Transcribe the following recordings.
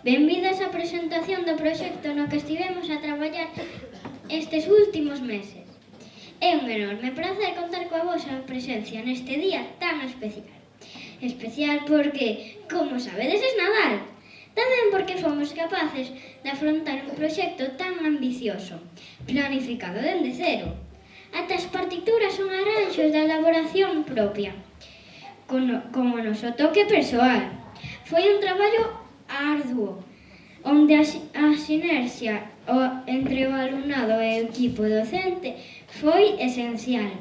Benvidas á presentación do proxecto no que estivemos a traballar estes últimos meses. É un enorme prazer contar coa vosa presencia neste día tan especial. Especial porque, como sabedes, é Nadal. Tamén porque fomos capaces de afrontar un proxecto tan ambicioso, planificado dende cero. Ata as partituras son arranxos de elaboración propia, con o noso toque persoal. Foi un traballo arduo, onde a sinerxia entre o alumnado e o equipo docente foi esencial.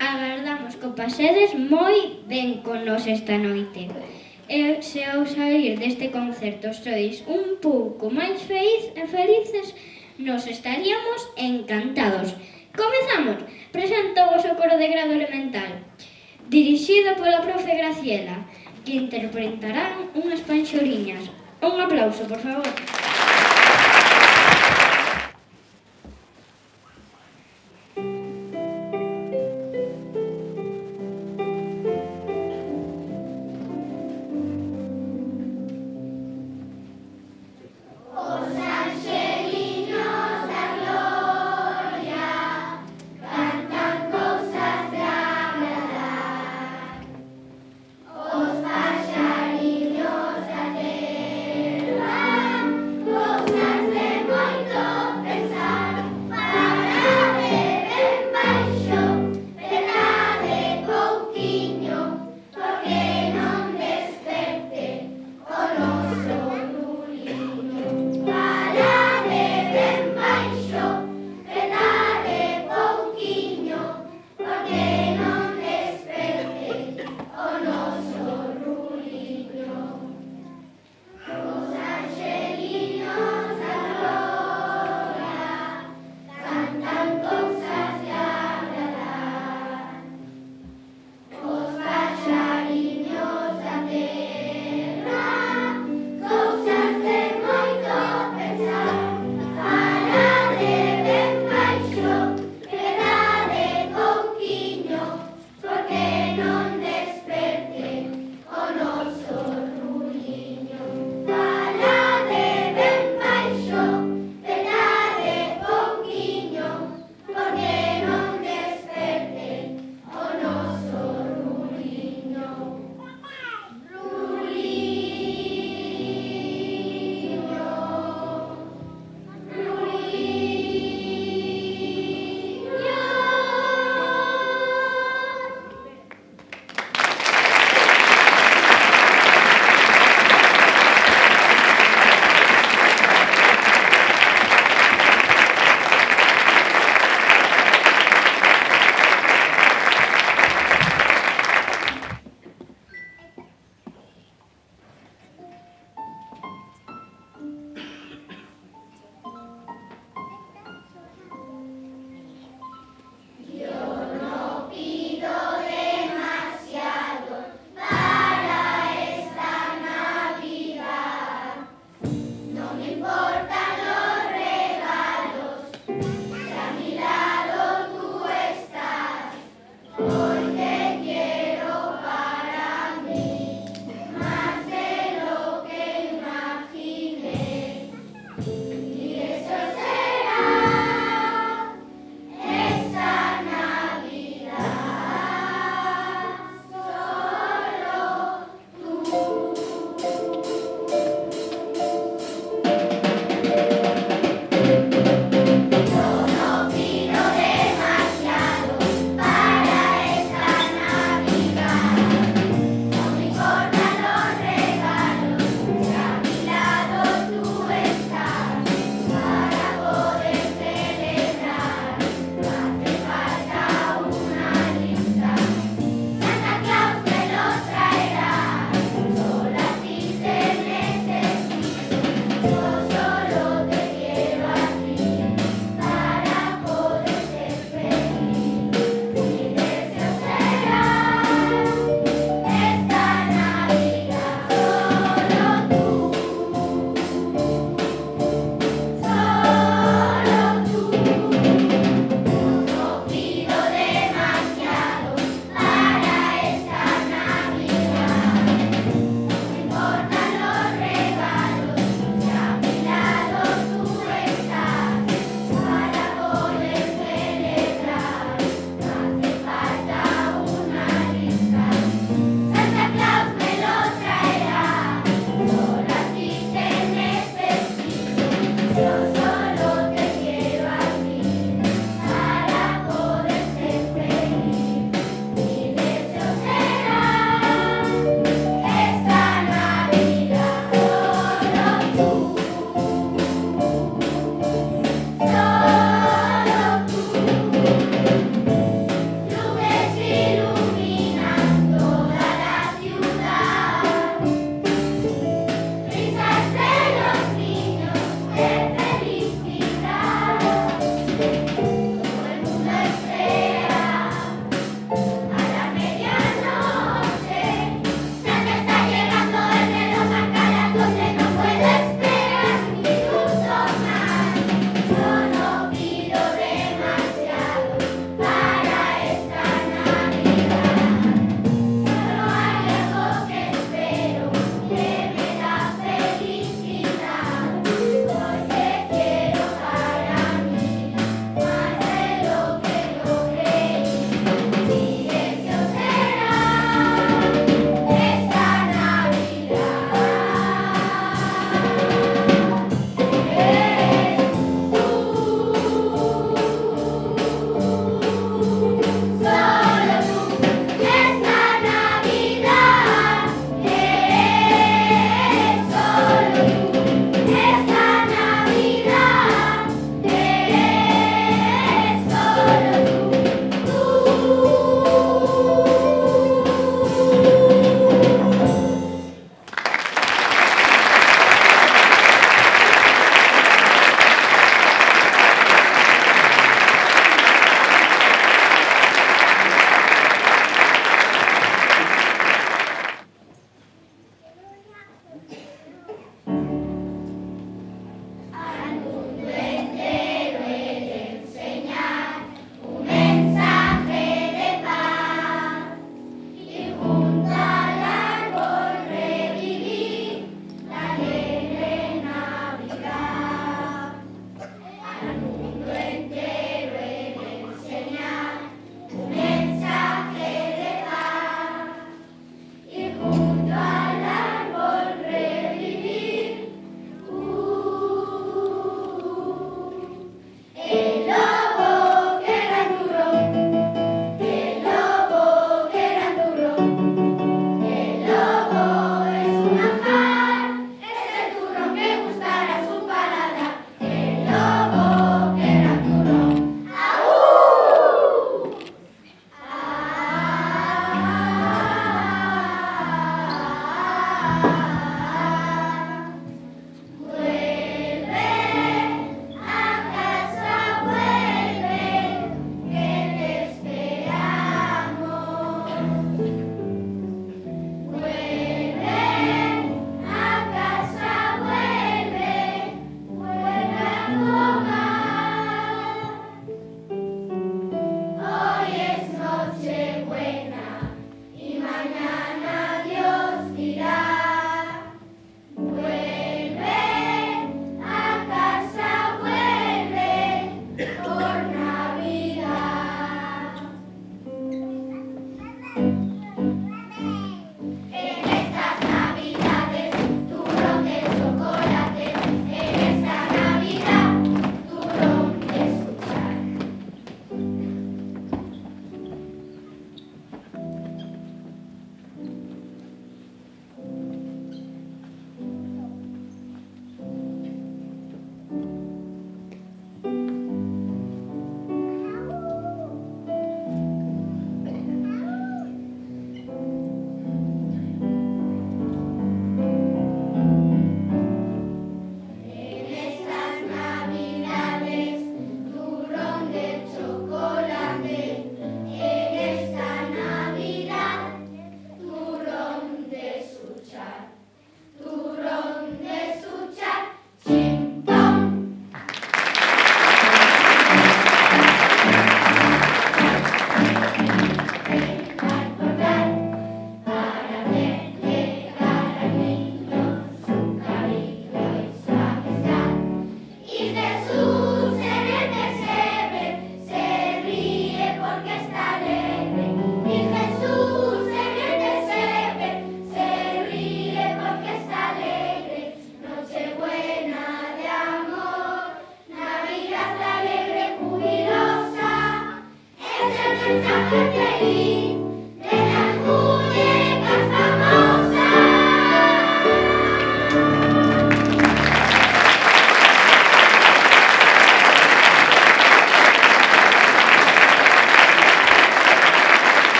Agardamos que o pasedes moi ben con nos esta noite. E se ao sair deste concerto sois un pouco máis felices, nos estaríamos encantados. Comezamos! Presento o voso coro de grado elemental, dirixido pola profe Graciela, que interpretarán unhas panxoliñas. Un aplauso, por favor.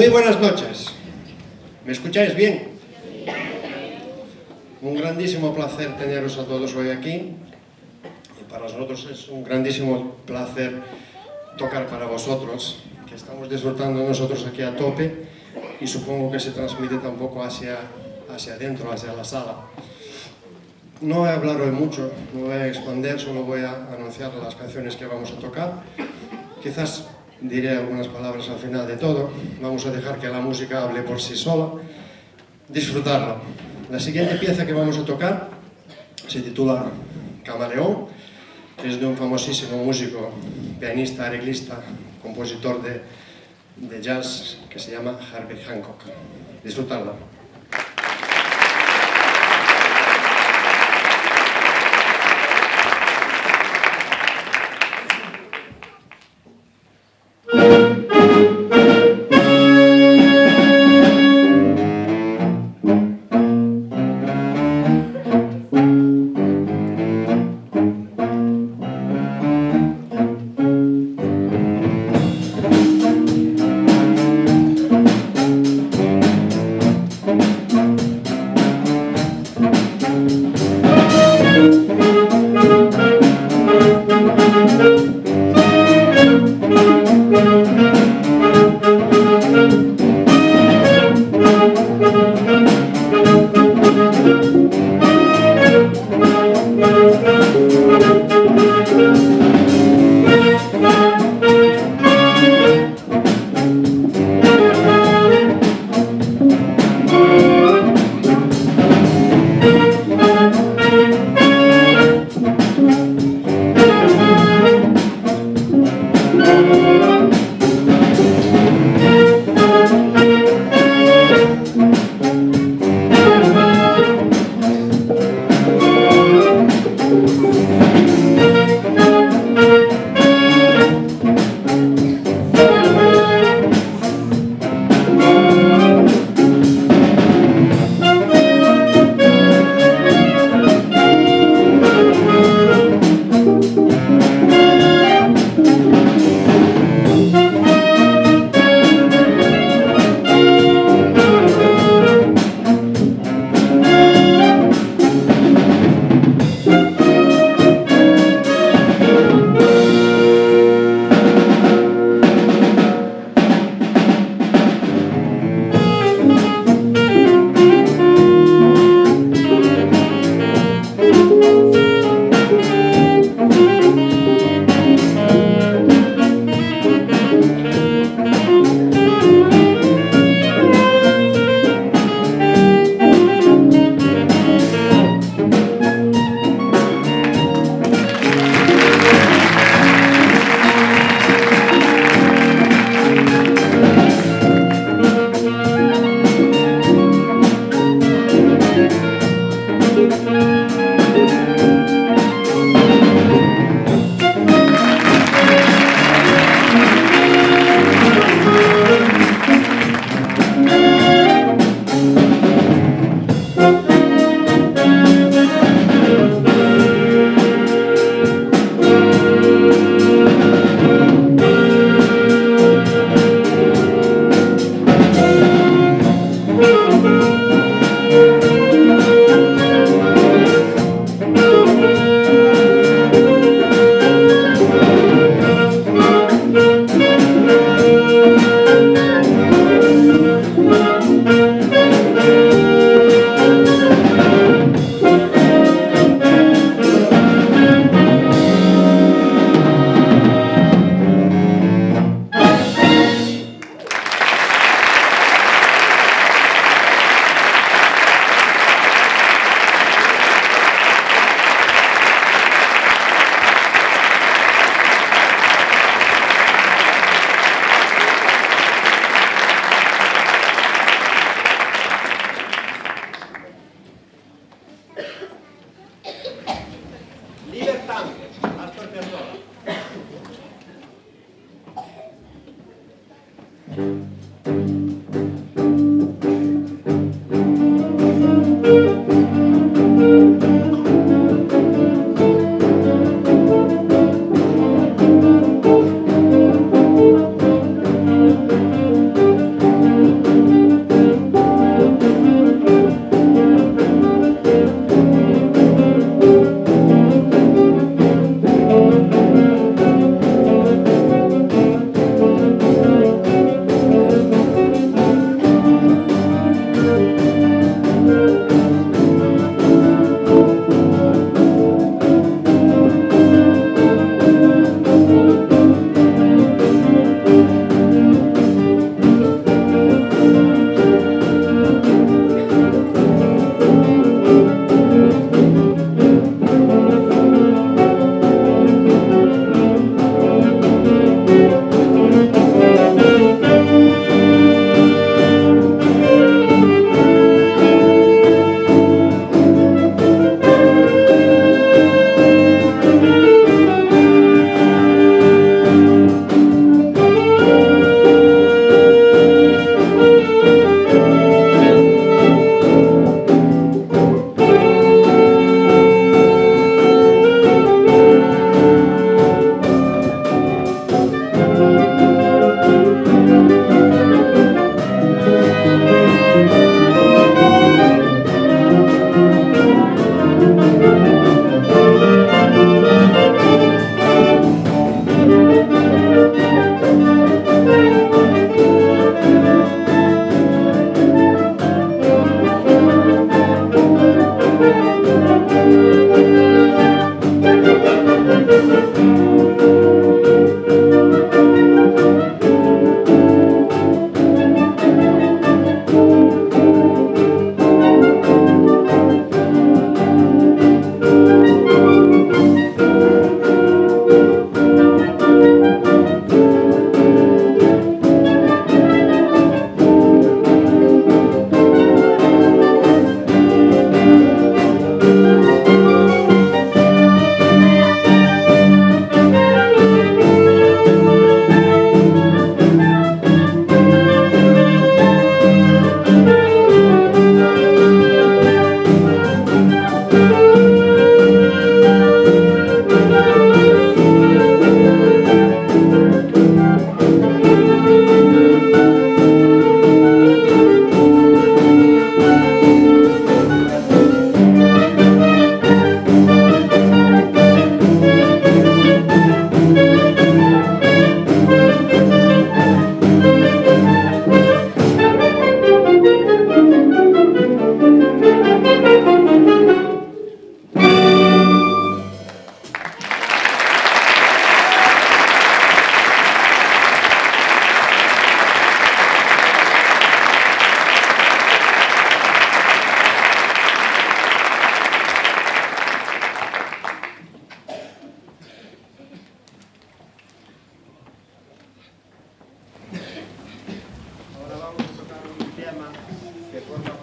Muy buenas noches. ¿Me escucháis bien? Un grandísimo placer teneros a todos hoy aquí. Y para nosotros es un grandísimo placer tocar para vosotros, que estamos disfrutando nosotros aquí a tope y supongo que se transmite tampoco hacia adentro, hacia la sala. No voy a hablar hoy mucho, no voy a expandir, solo voy a anunciar las canciones que vamos a tocar. Quizás diré algunas palabras al final de todo. Vamos a dejar que la música hable por sí sola. Disfrutarlo. La siguiente pieza que vamos a tocar se titula Camaleón, que es de un famosísimo músico, pianista, arreglista, compositor de jazz que se llama Herbie Hancock. Disfrutarlo.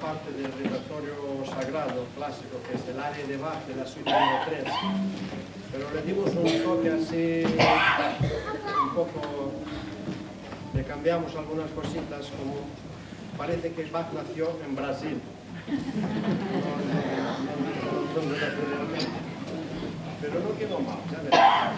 parte del repertorio sagrado clásico, que es el área de Bach de la suite número 3. Pero le dimos un toque así, un poco, le cambiamos algunas cositas, como parece que Bach nació en Brasil. No nació realmente. Pero no quedó mal, ya verás.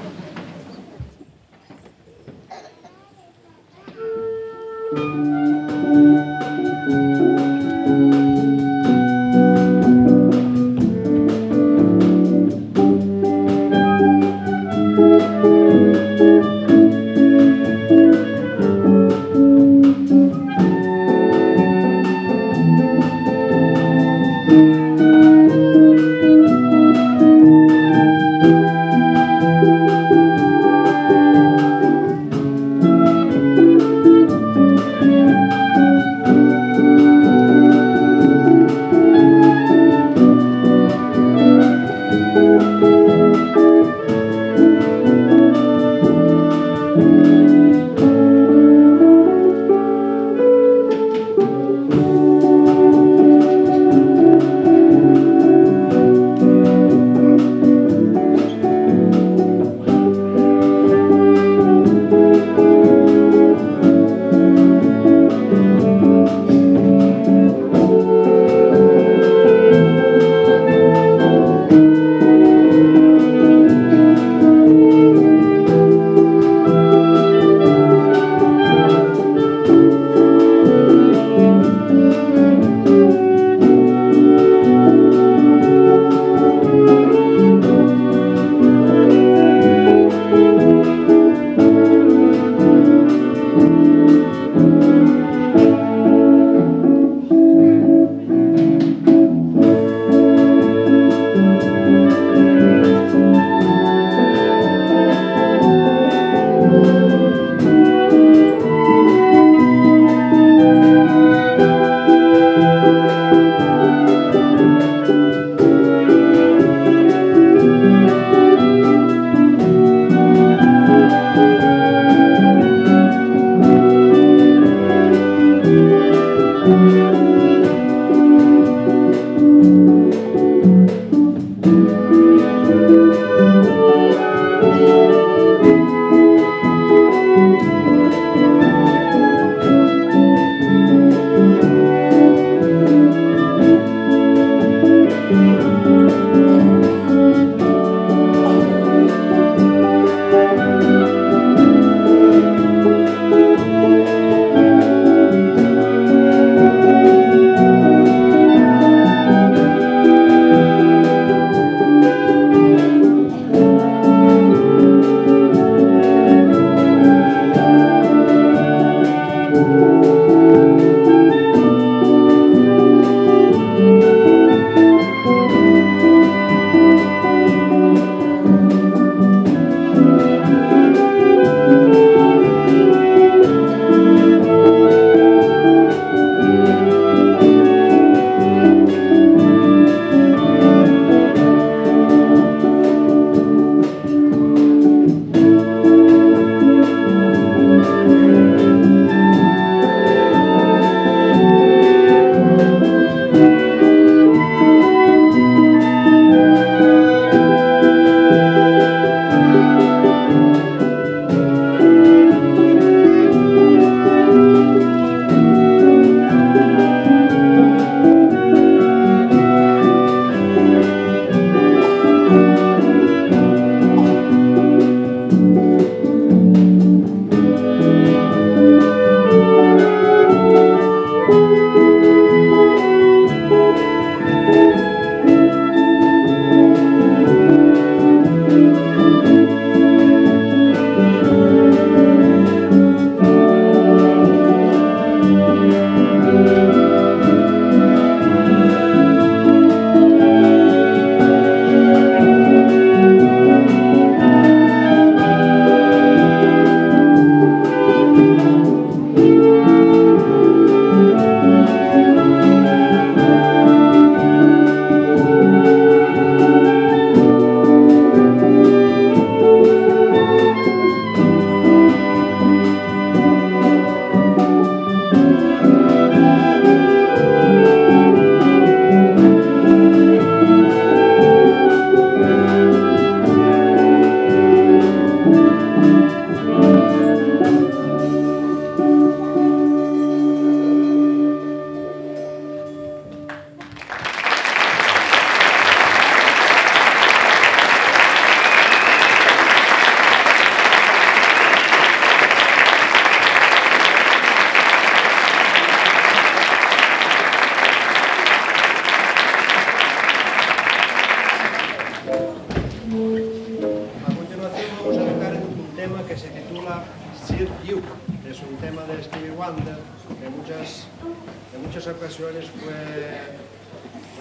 banda, que en muchas ocasiones fue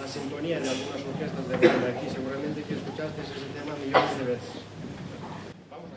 la sintonía de algunas orquestas de banda aquí, seguramente que escuchaste ese tema millones de veces. Vamos a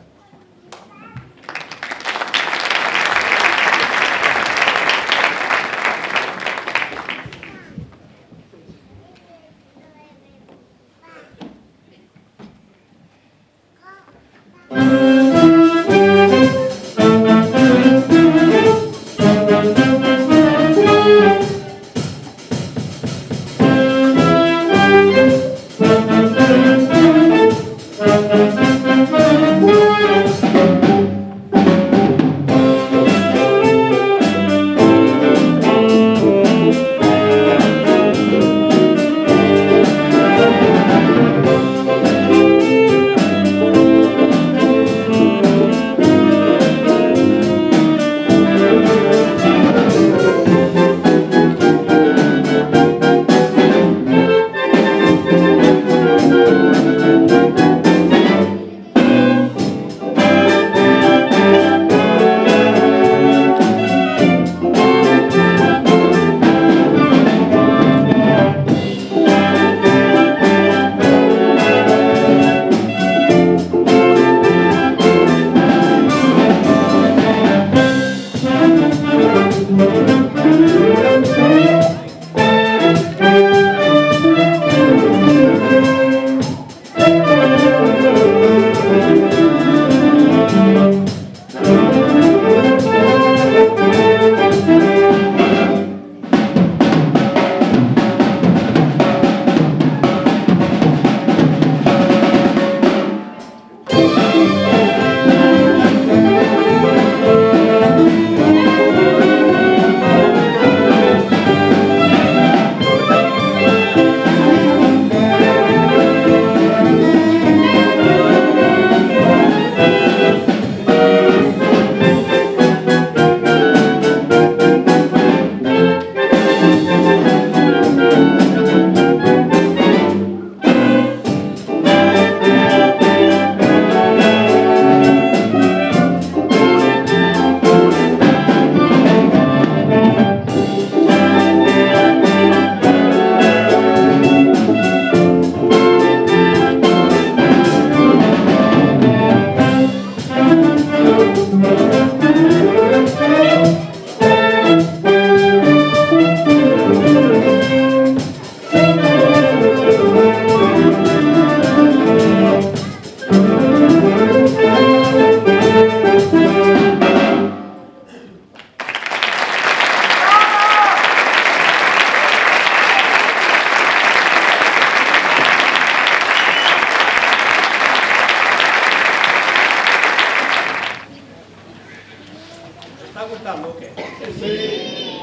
está gustando o qué? Sí.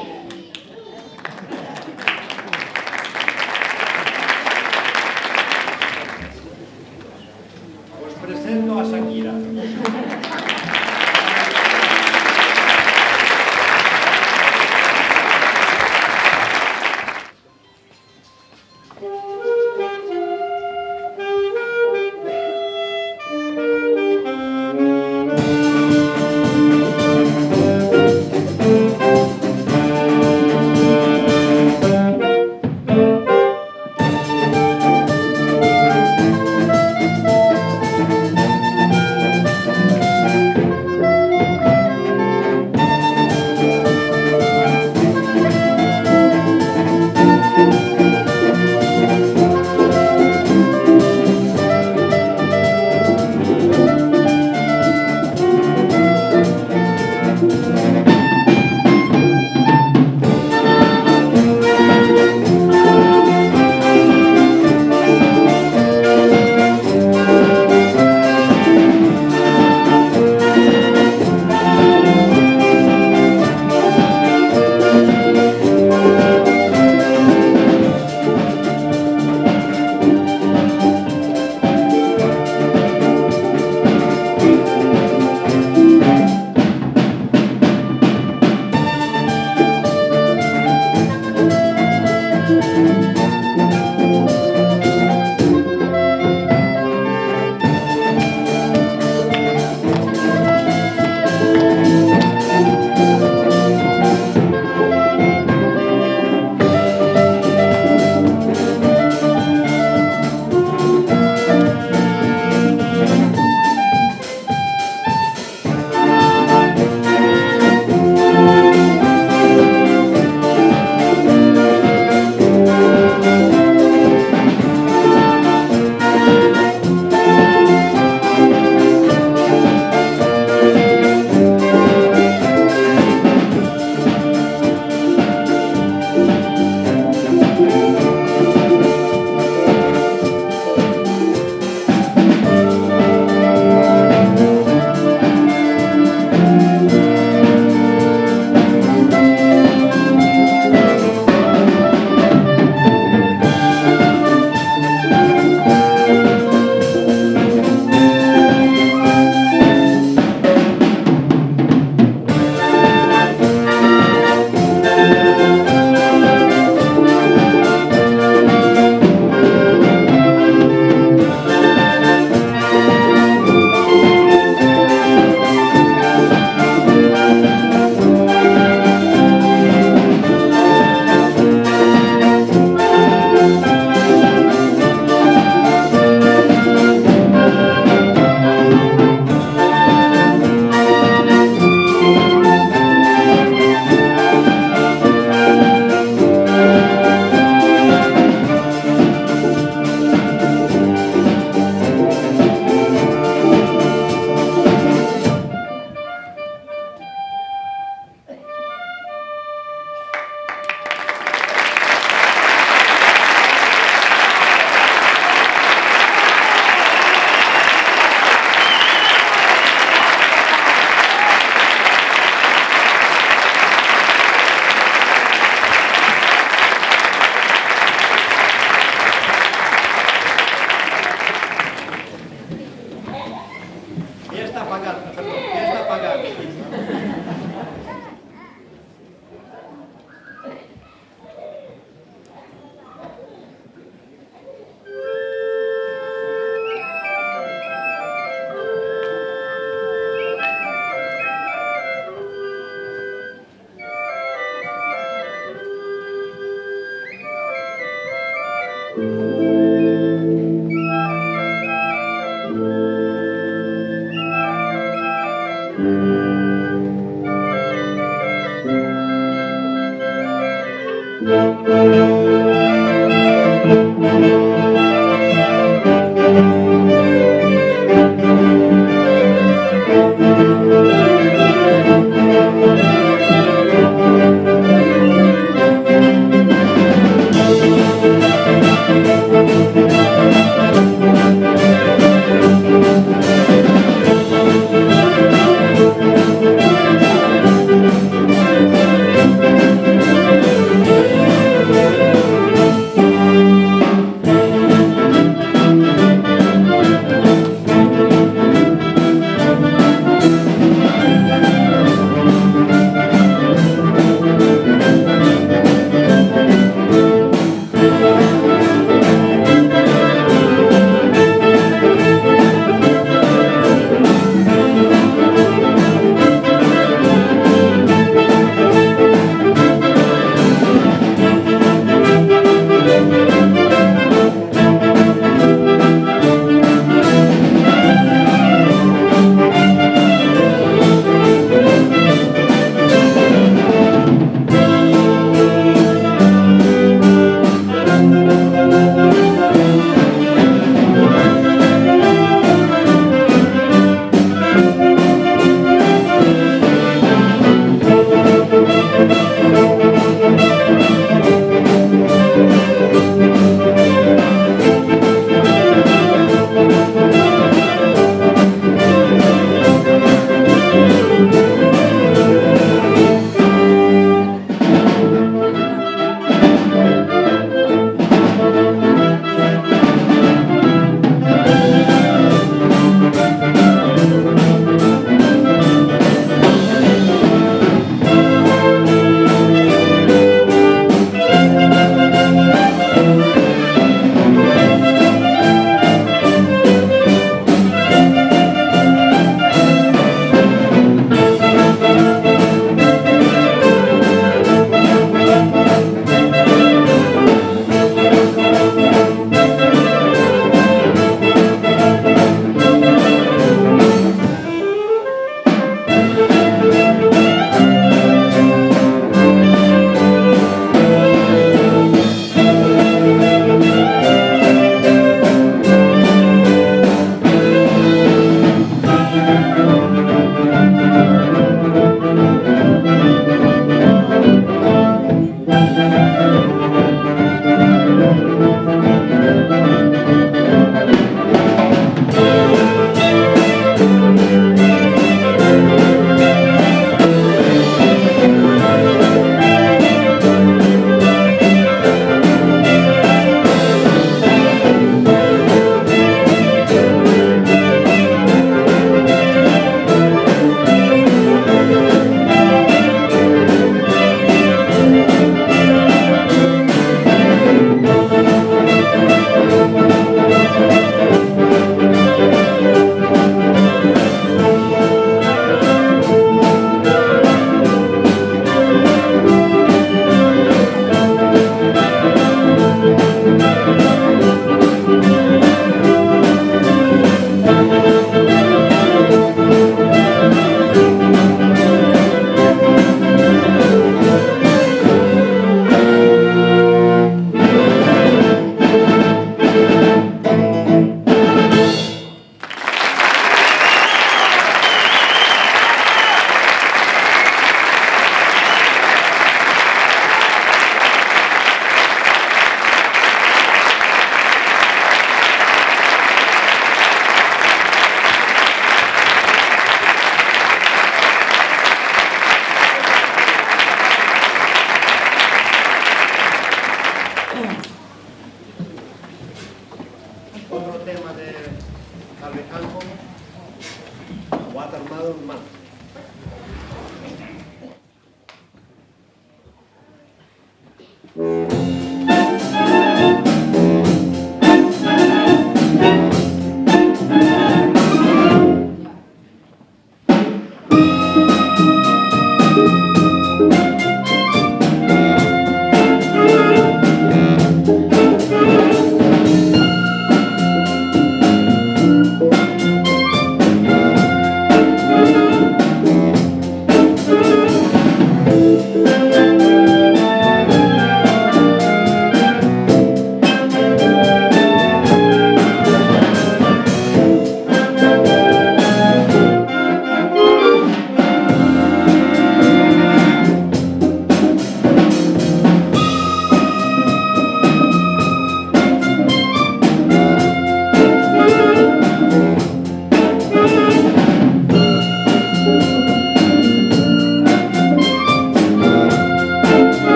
Os presento a Shakira.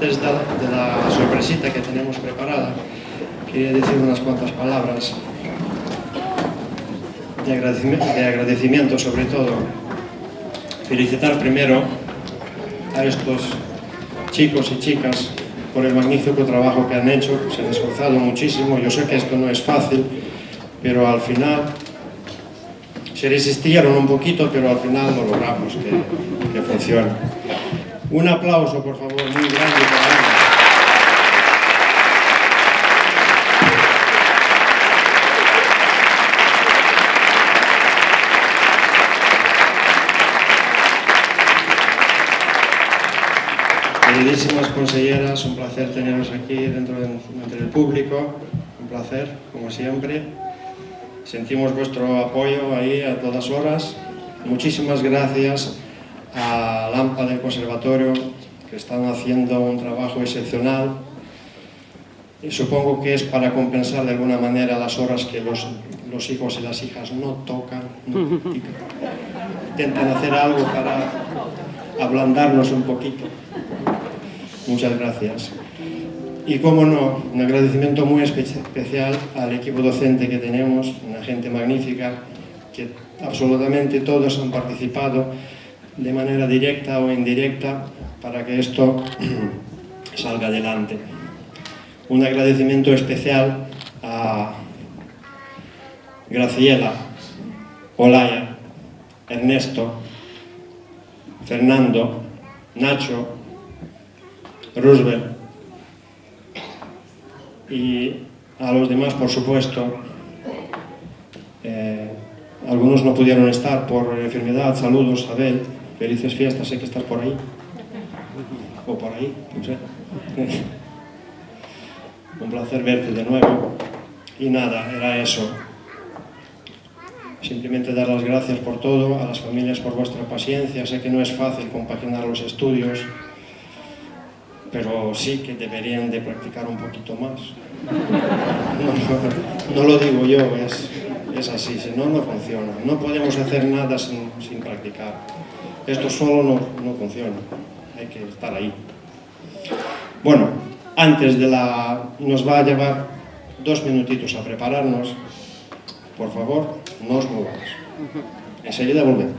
antes de la sorpresita que tenemos preparada, quería decir unas cuantas palabras de agradecimiento, sobre todo. Felicitar primero a estos chicos y chicas por el magnífico trabajo que han hecho, se han esforzado muchísimo. Yo sé que esto no es fácil, pero al final se resistieron un poquito, pero al final lo logramos que funcione. Un aplauso, por favor, muy grande para ellos. Queridísimas conselleras, un placer teneros aquí entre el público, un placer, como siempre. Sentimos vuestro apoyo ahí a todas horas. Muchísimas gracias a Lampa del Conservatorio, que están haciendo un trabajo excepcional. Y supongo que es para compensar de alguna manera las horas que los hijos y las hijas no tocan, no practican. Intentan hacer algo para ablandarnos un poquito. Muchas gracias. Y cómo no, un agradecimiento muy especial al equipo docente que tenemos, una gente magnífica, que absolutamente todos han participado de manera directa o indirecta para que esto salga adelante. Un agradecimiento especial a Graciela, Olaya, Ernesto, Fernando, Nacho, Roosevelt y a los demás, por supuesto. Algunos no pudieron estar por enfermedad. Saludos, Abel, felices fiestas, sé que estás por ahí o por ahí, no sé. Un placer verte de nuevo. Y nada, era eso. Simplemente dar las gracias por todo, a las familias por vuestra paciencia. Sé que no es fácil compaginar los estudios, pero sí que deberían de practicar un poquito más. No lo digo yo, es así, si no, no funciona. No podemos hacer nada sin practicar. Esto solo no funciona, hay que estar ahí. Bueno, antes de nos va a llevar 2 minutitos a prepararnos. Por favor, no os mováis. Enseguida volvemos.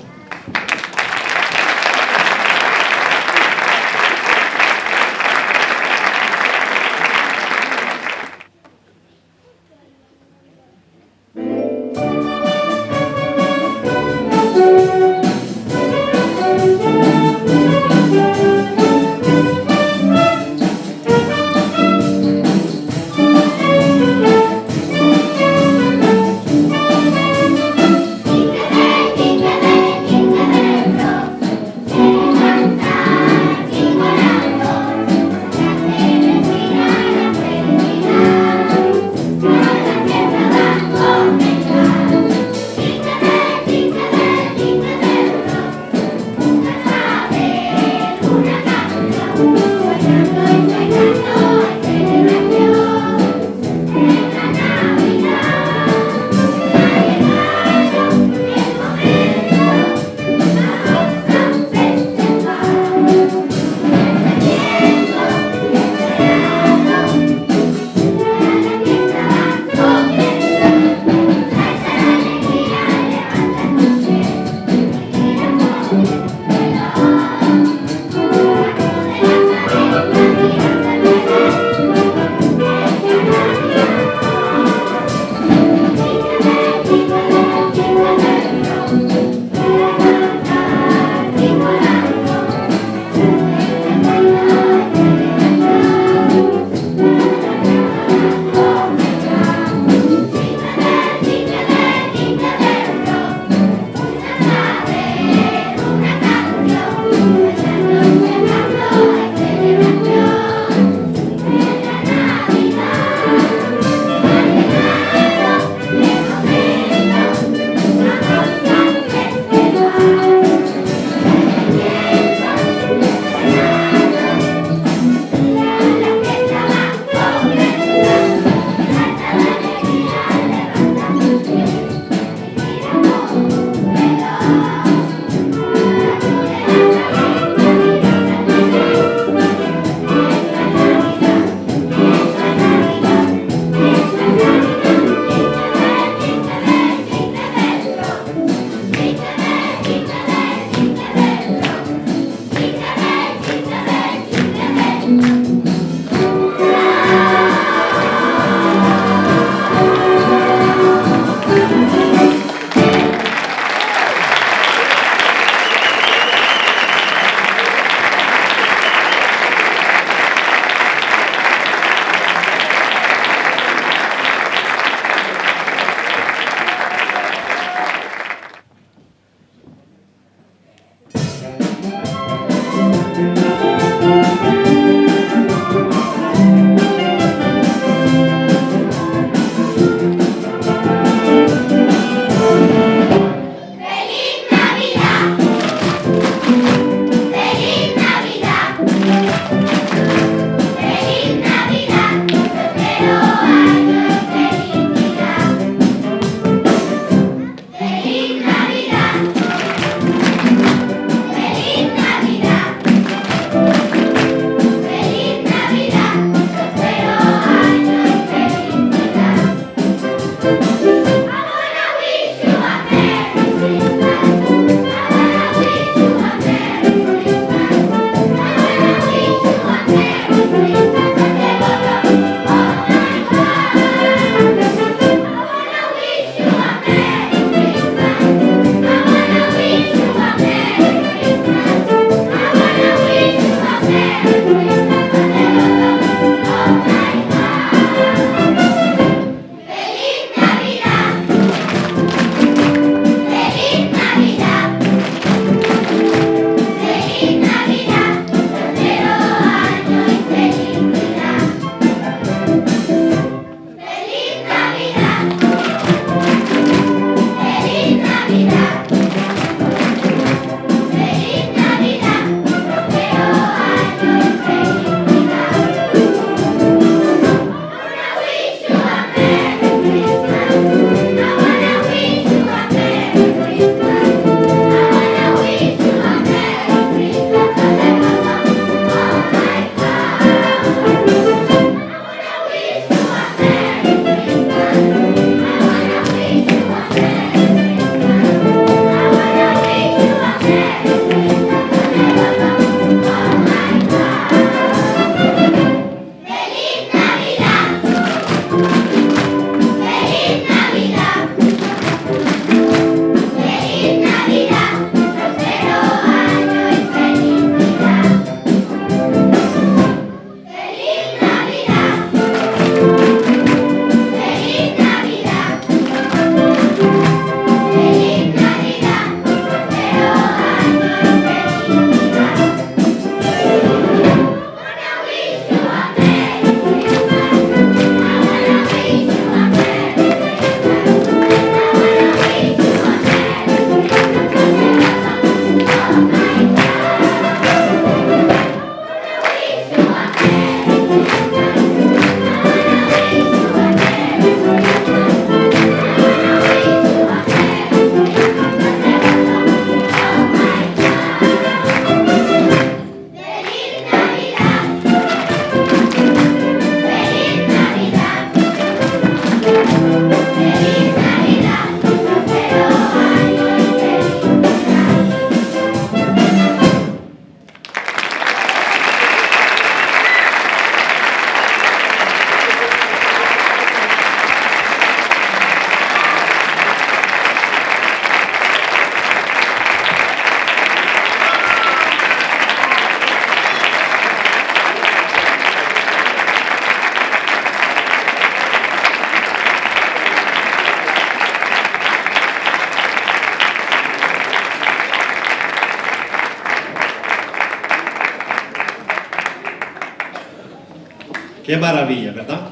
Qué maravilla, ¿verdad?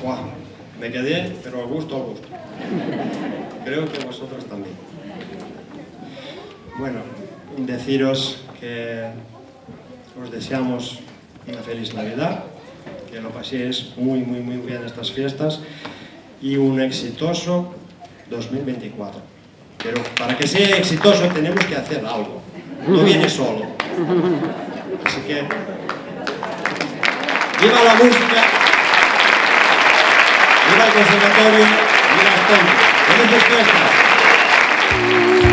Guau, me quedé, pero al gusto. Creo que vosotros también. Bueno, deciros que os deseamos una feliz Navidad, que lo paséis muy bien estas fiestas y un exitoso 2024. Pero para que sea exitoso tenemos que hacer algo, no viene solo. Así que, ¡viva la música! ¡Viva el conservatorio! ¡Viva el tonto! ¡Felices fiestas!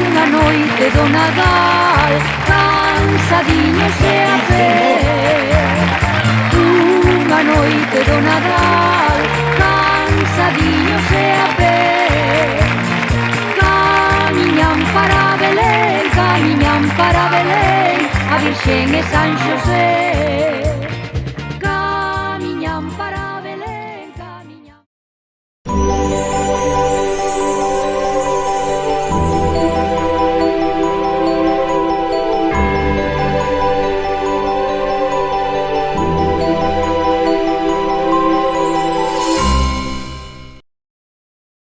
Unha noite do Nadal, cansadiños e a pé. Unha noite do Nadal, cansadiños e a pé. Camiñan para Belén, a Virxen e San Xosé.